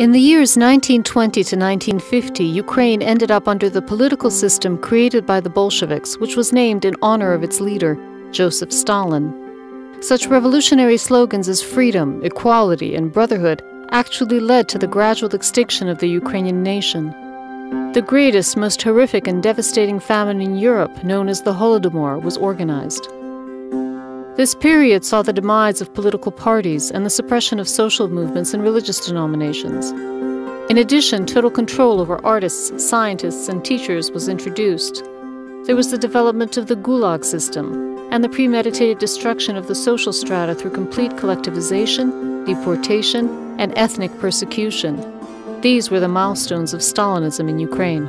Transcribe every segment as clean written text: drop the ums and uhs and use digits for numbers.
In the years 1920 to 1950, Ukraine ended up under the political system created by the Bolsheviks, which was named in honor of its leader, Joseph Stalin. Such revolutionary slogans as freedom, equality, and brotherhood actually led to the gradual extinction of the Ukrainian nation. The greatest, most horrific, and devastating famine in Europe, known as the Holodomor, was organized. This period saw the demise of political parties and the suppression of social movements and religious denominations. In addition, total control over artists, scientists, and teachers was introduced. There was the development of the Gulag system and the premeditated destruction of the social strata through complete collectivization, deportation, and ethnic persecution. These were the milestones of Stalinism in Ukraine.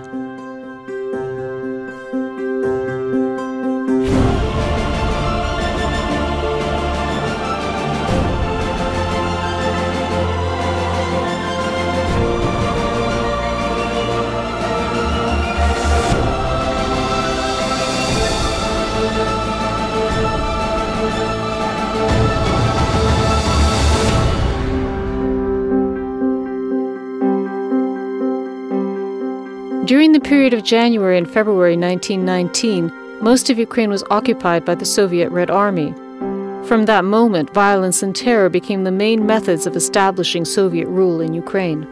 During the period of January and February 1919, most of Ukraine was occupied by the Soviet Red Army. From that moment, violence and terror became the main methods of establishing Soviet rule in Ukraine.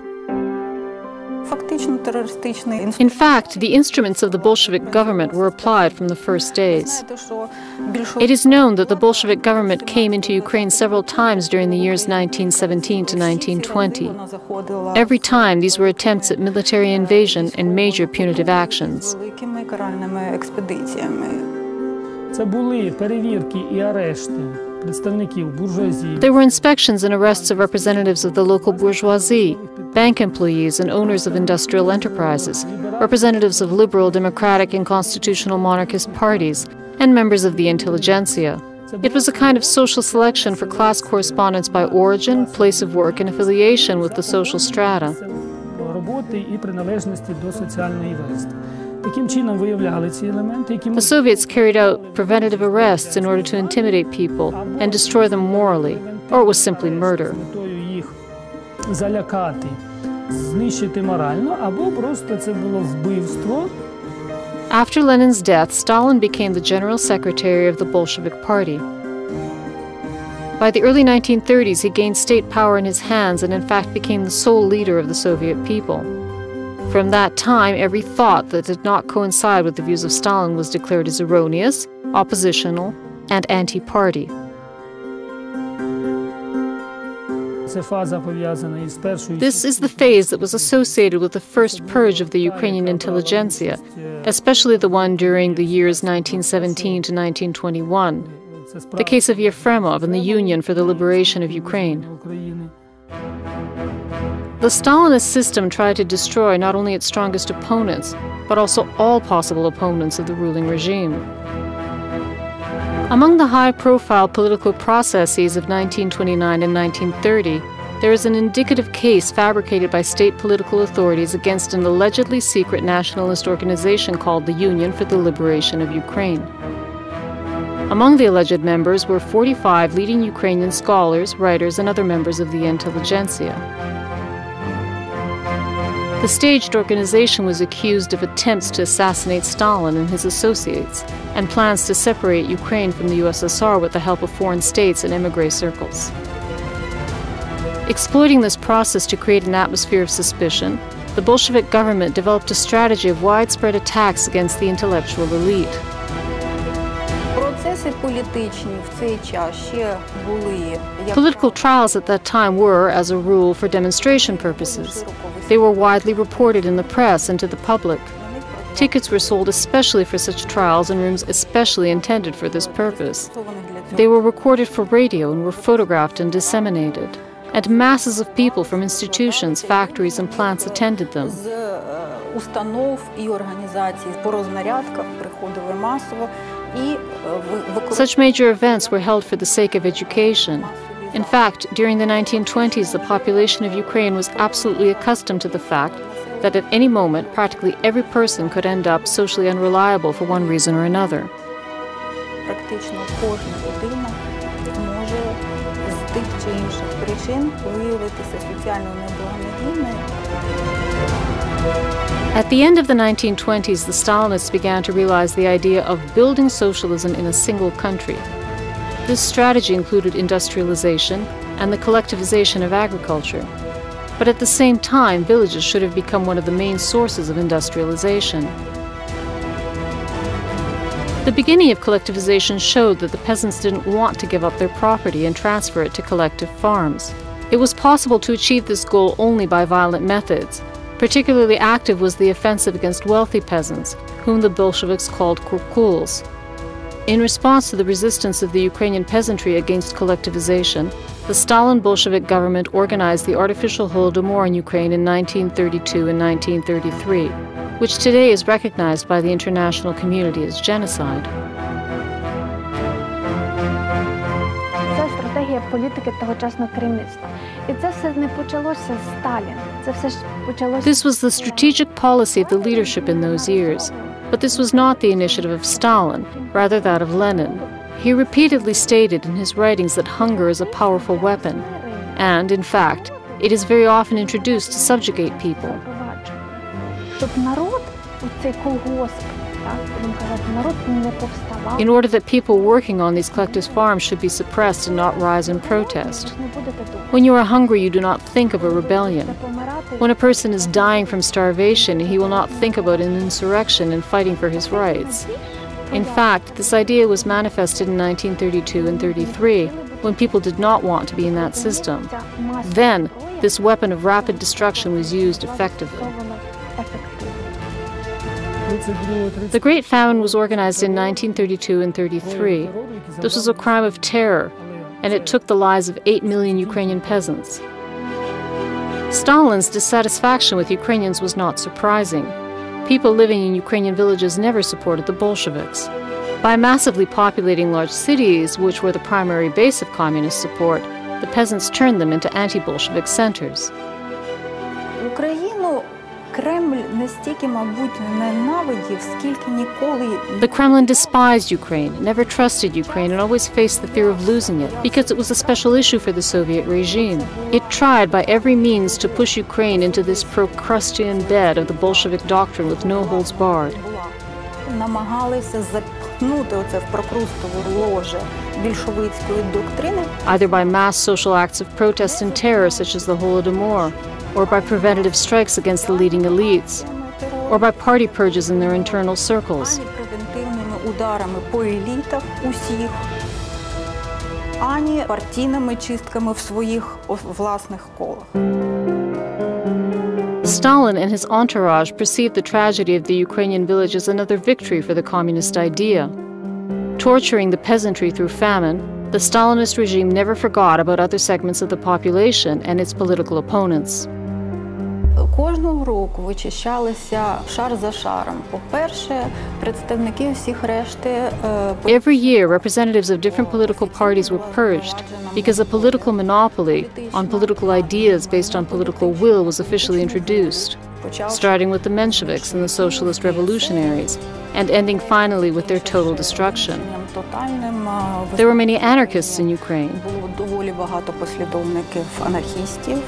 In fact, the instruments of the Bolshevik government were applied from the first days. It is known that the Bolshevik government came into Ukraine several times during the years 1917 to 1920. Every time, these were attempts at military invasion and major punitive actions. There were inspections and arrests of representatives of the local bourgeoisie, bank employees and owners of industrial enterprises, representatives of liberal, democratic and constitutional monarchist parties, and members of the intelligentsia. It was a kind of social selection for class correspondence by origin, place of work, and affiliation with the social strata. The Soviets carried out preventative arrests in order to intimidate people and destroy them morally, or it was simply murder. After Lenin's death, Stalin became the general secretary of the Bolshevik Party. By the early 1930s, he gained state power in his hands and in fact became the sole leader of the Soviet people. From that time, every thought that did not coincide with the views of Stalin was declared as erroneous, oppositional, and anti-party. This is the phase that was associated with the first purge of the Ukrainian intelligentsia, especially the one during the years 1917 to 1921, the case of Yefremov and the Union for the Liberation of Ukraine. The Stalinist system tried to destroy not only its strongest opponents, but also all possible opponents of the ruling regime. Among the high-profile political processes of 1929 and 1930, there is an indicative case fabricated by state political authorities against an allegedly secret nationalist organization called the Union for the Liberation of Ukraine. Among the alleged members were 45 leading Ukrainian scholars, writers, and other members of the intelligentsia. The staged organization was accused of attempts to assassinate Stalin and his associates, and plans to separate Ukraine from the USSR with the help of foreign states and émigré circles. Exploiting this process to create an atmosphere of suspicion, the Bolshevik government developed a strategy of widespread attacks against the intellectual elite. Political trials at that time were, as a rule, for demonstration purposes. They were widely reported in the press and to the public. Tickets were sold especially for such trials in rooms especially intended for this purpose. They were recorded for radio and were photographed and disseminated. And masses of people from institutions, factories, and plants attended them. Such major events were held for the sake of education. In fact, during the 1920s, the population of Ukraine was absolutely accustomed to the fact that at any moment, practically every person could end up socially unreliable for one reason or another. чи інших причин виявитися соціально неблагонадійною. At the end of the 1920s, the Stalinists began to realize the idea of building socialism in a single country. This strategy included industrialization and the collectivization of agriculture. But at the same time, villages should have become one of the main sources of industrialization. The beginning of collectivization showed that the peasants didn't want to give up their property and transfer it to collective farms. It was possible to achieve this goal only by violent methods. Particularly active was the offensive against wealthy peasants, whom the Bolsheviks called kurkuls. In response to the resistance of the Ukrainian peasantry against collectivization, the Stalin Bolshevik government organized the artificial Holodomor in Ukraine in 1932 and 1933, which today is recognized by the international community as genocide. Це стратегія політики тогочасного керівництва. І це все не почалося з Сталіна. Це все ж почалося. This was the strategic policy of the leadership in those years. But this was not the initiative of Stalin, rather that of Lenin. He repeatedly stated in his writings that hunger is a powerful weapon, and, in fact, it is very often introduced to subjugate people. In order that people working on these collective farms should be suppressed and not rise in protest. When you are hungry, you do not think of a rebellion. When a person is dying from starvation, he will not think about an insurrection and fighting for his rights. In fact, this idea was manifested in 1932 and 33, when people did not want to be in that system. Then, this weapon of rapid destruction was used effectively. The Great Famine was organized in 1932 and 33. This was a crime of terror, and it took the lives of 8 million Ukrainian peasants. Stalin's dissatisfaction with Ukrainians was not surprising. People living in Ukrainian villages never supported the Bolsheviks. By massively populating large cities, which were the primary base of communist support, the peasants turned them into anti-Bolshevik centers. The Kremlin despised Ukraine, never trusted Ukraine, and always faced the fear of losing it, because it was a special issue for the Soviet regime. It tried by every means to push Ukraine into this Procrustean bed of the Bolshevik doctrine with no holds barred. Either by mass social acts of protest and terror, such as the Holodomor, or by preventative strikes against the leading elites, or by party purges in their internal circles. Stalin and his entourage perceived the tragedy of the Ukrainian village as another victory for the communist idea. Torturing the peasantry through famine, the Stalinist regime never forgot about other segments of the population and its political opponents. Кожного року вичищалися шар за шаром. По-перше, представники всіх решти. Every year, representatives of different political parties were purged because a political monopoly on political ideas based on political will was officially introduced, starting with the Mensheviks and the socialist revolutionaries, and ending finally with their total destruction. There were many anarchists in Ukraine. Доволі багато послідовників анархістів.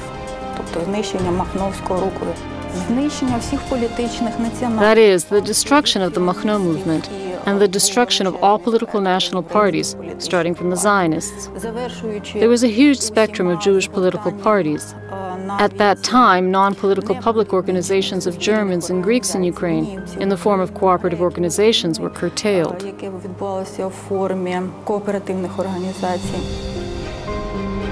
That is, the destruction of the Makhno movement and the destruction of all political national parties, starting from the Zionists. There was a huge spectrum of Jewish political parties. At that time, non-political public organizations of Germans and Greeks in Ukraine, in the form of cooperative organizations, were curtailed.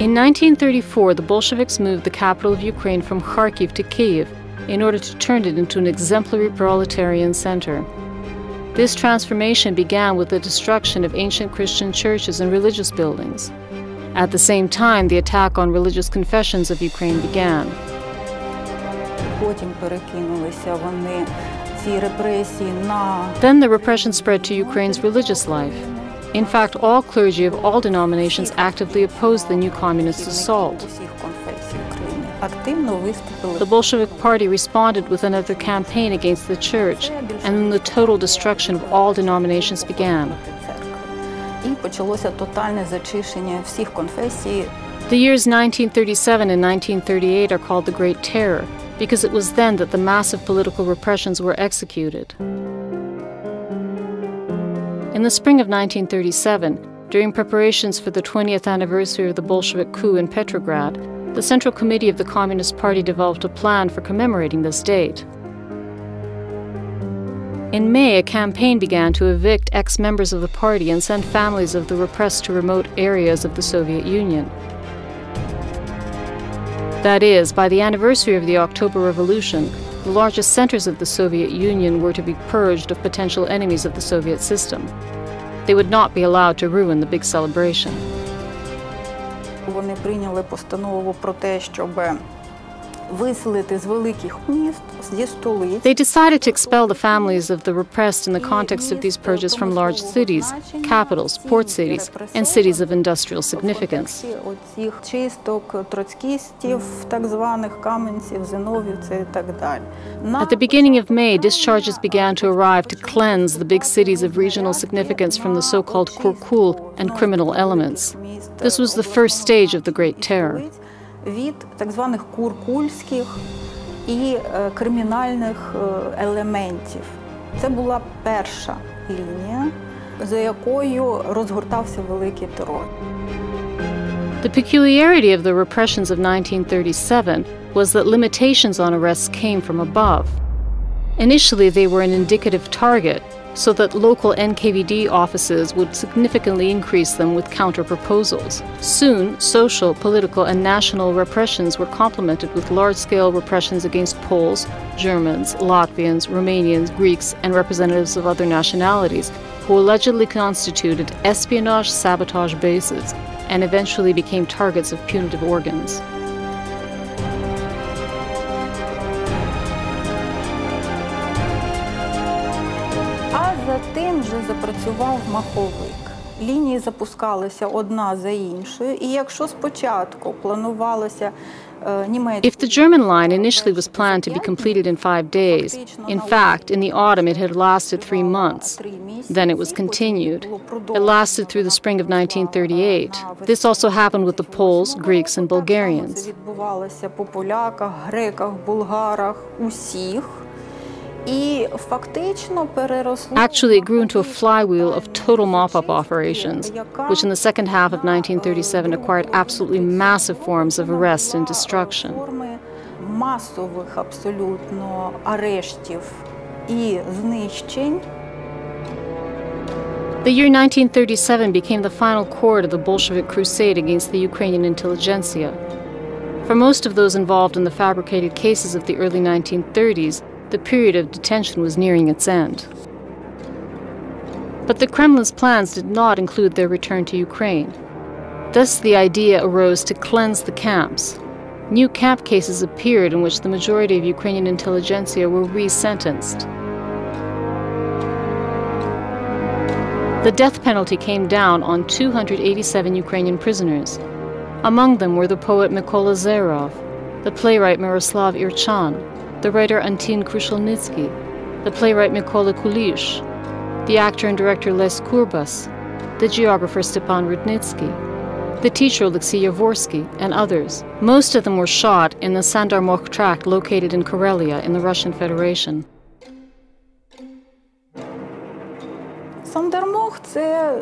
In 1934, the Bolsheviks moved the capital of Ukraine from Kharkiv to Kyiv in order to turn it into an exemplary proletarian center. This transformation began with the destruction of ancient Christian churches and religious buildings. At the same time, the attack on religious confessions of Ukraine began. Then the repression spread to Ukraine's religious life. In fact, all clergy of all denominations actively opposed the new communist assault. The Bolshevik Party responded with another campaign against the church, and then the total destruction of all denominations began. The years 1937 and 1938 are called the Great Terror because it was then that the massive political repressions were executed. In the spring of 1937, during preparations for the 20th anniversary of the Bolshevik coup in Petrograd, the Central Committee of the Communist Party developed a plan for commemorating this date. In May, a campaign began to evict ex-members of the party and send families of the repressed to remote areas of the Soviet Union. That is, by the anniversary of the October Revolution, the largest centers of the Soviet Union were to be purged of potential enemies of the Soviet system. They would not be allowed to ruin the big celebration. Вони прийняли постанову про те, щоб виселити з великих міст, зі столиць. They decided to expel the families of the repressed in the context of these purges from large cities, capitals, port cities, and cities of industrial significance. Оцих чисток, троцкістів, так званих каменців, зиновівців і так далі. At the beginning of May, discharges began to arrive to cleanse the big cities of regional significance from the so-called kurkul and criminal elements. This was the first stage of the Great Terror. Від так званих куркульських і кримінальних елементів. Це була перша лінія, за якою розгортався великий терор. The peculiarity of the repressions of 1937 was that limitations on arrests came from above. Initially, they were an indicative target, so that local NKVD offices would significantly increase them with counter-proposals. Soon, social, political, and national repressions were complemented with large-scale repressions against Poles, Germans, Latvians, Romanians, Greeks, and representatives of other nationalities who allegedly constituted espionage sabotage bases and eventually became targets of punitive organs. Затим вже запрацював маховик. Лінії запускалися одна за іншою, і якщо спочатку планувалося If the German line initially was planned to be completed in 5 days, in fact, in the autumn it had lasted 3 months. Then it was continued. It lasted through the spring of 1938. This also happened with the Poles, Greeks, and Bulgarians. Відбувалося по поляках, греках, булгарах, усіх. Actually, it grew into a flywheel of total mop-up operations, which in the second half of 1937 acquired absolutely massive forms of arrest and destruction. Масових абсолютно арештів і знищень. The year 1937 became the final chord of the Bolshevik crusade against the Ukrainian intelligentsia. For most of those involved in the fabricated cases of the early 1930s, the period of detention was nearing its end. But the Kremlin's plans did not include their return to Ukraine. Thus, the idea arose to cleanse the camps. New camp cases appeared in which the majority of Ukrainian intelligentsia were re-sentenced. The death penalty came down on 287 Ukrainian prisoners. Among them were the poet Mykola Zerov, the playwright Miroslav Irchan, the writer Antin Krushelnitsky, the playwright Mykola Kulish, the actor and director Les Kurbas, the geographer Stepan Rudnitsky, the teacher Alexei Yavorsky, and others. Most of them were shot in the Sandarmokh tract located in Karelia in the Russian Federation. Sandarmokh – це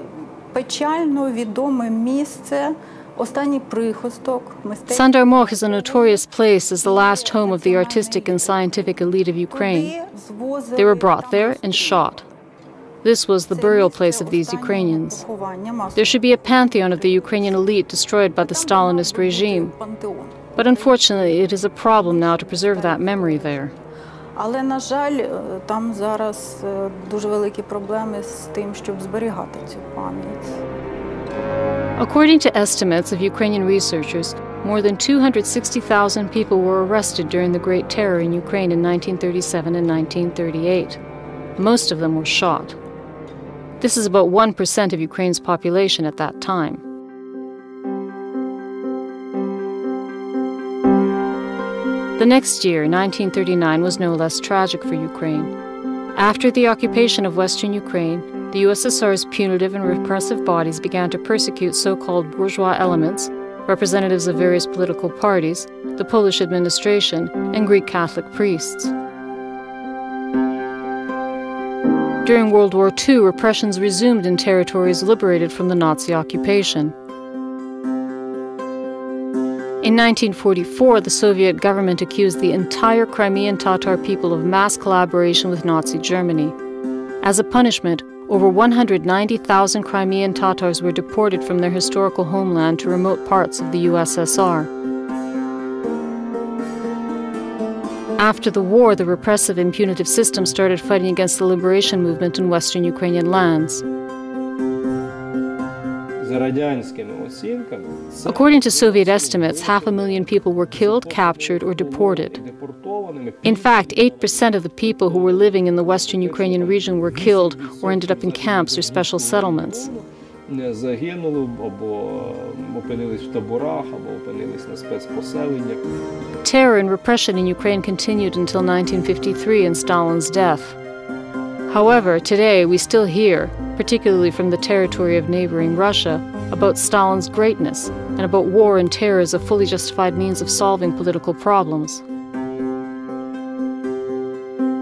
печально відоме місце. Sandarmokh is a notorious place as the last home of the artistic and scientific elite of Ukraine. They were brought there and shot. This was the burial place of these Ukrainians. There should be a pantheon of the Ukrainian elite destroyed by the Stalinist regime. But unfortunately, it is a problem now to preserve that memory there. Але, на жаль, там зараз дуже великі проблеми з тим, щоб зберігати цю пам'ять. According to estimates of Ukrainian researchers, more than 260,000 people were arrested during the Great Terror in Ukraine in 1937 and 1938. Most of them were shot. This is about 1% of Ukraine's population at that time. The next year, 1939, was no less tragic for Ukraine. After the occupation of Western Ukraine, the USSR's punitive and repressive bodies began to persecute so-called bourgeois elements, representatives of various political parties, the Polish administration, and Greek Catholic priests. During World War II, repressions resumed in territories liberated from the Nazi occupation. In 1944, the Soviet government accused the entire Crimean Tatar people of mass collaboration with Nazi Germany. As a punishment, over 190,000 Crimean Tatars were deported from their historical homeland to remote parts of the USSR. After the war, the repressive and punitive system started fighting against the liberation movement in Western Ukrainian lands. According to Soviet estimates, 500,000 people were killed, captured, or deported. In fact, 8% of the people who were living in the Western Ukrainian region were killed or ended up in camps or special settlements. Terror and repression in Ukraine continued until 1953 and Stalin's death. However, today we still hear, particularly from the territory of neighboring Russia, about Stalin's greatness and about war and terror as a fully justified means of solving political problems.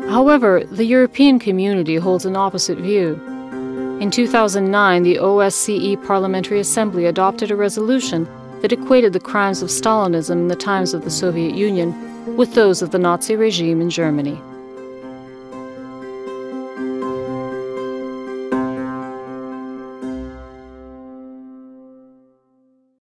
However, the European community holds an opposite view. In 2009, the OSCE Parliamentary Assembly adopted a resolution that equated the crimes of Stalinism in the times of the Soviet Union with those of the Nazi regime in Germany.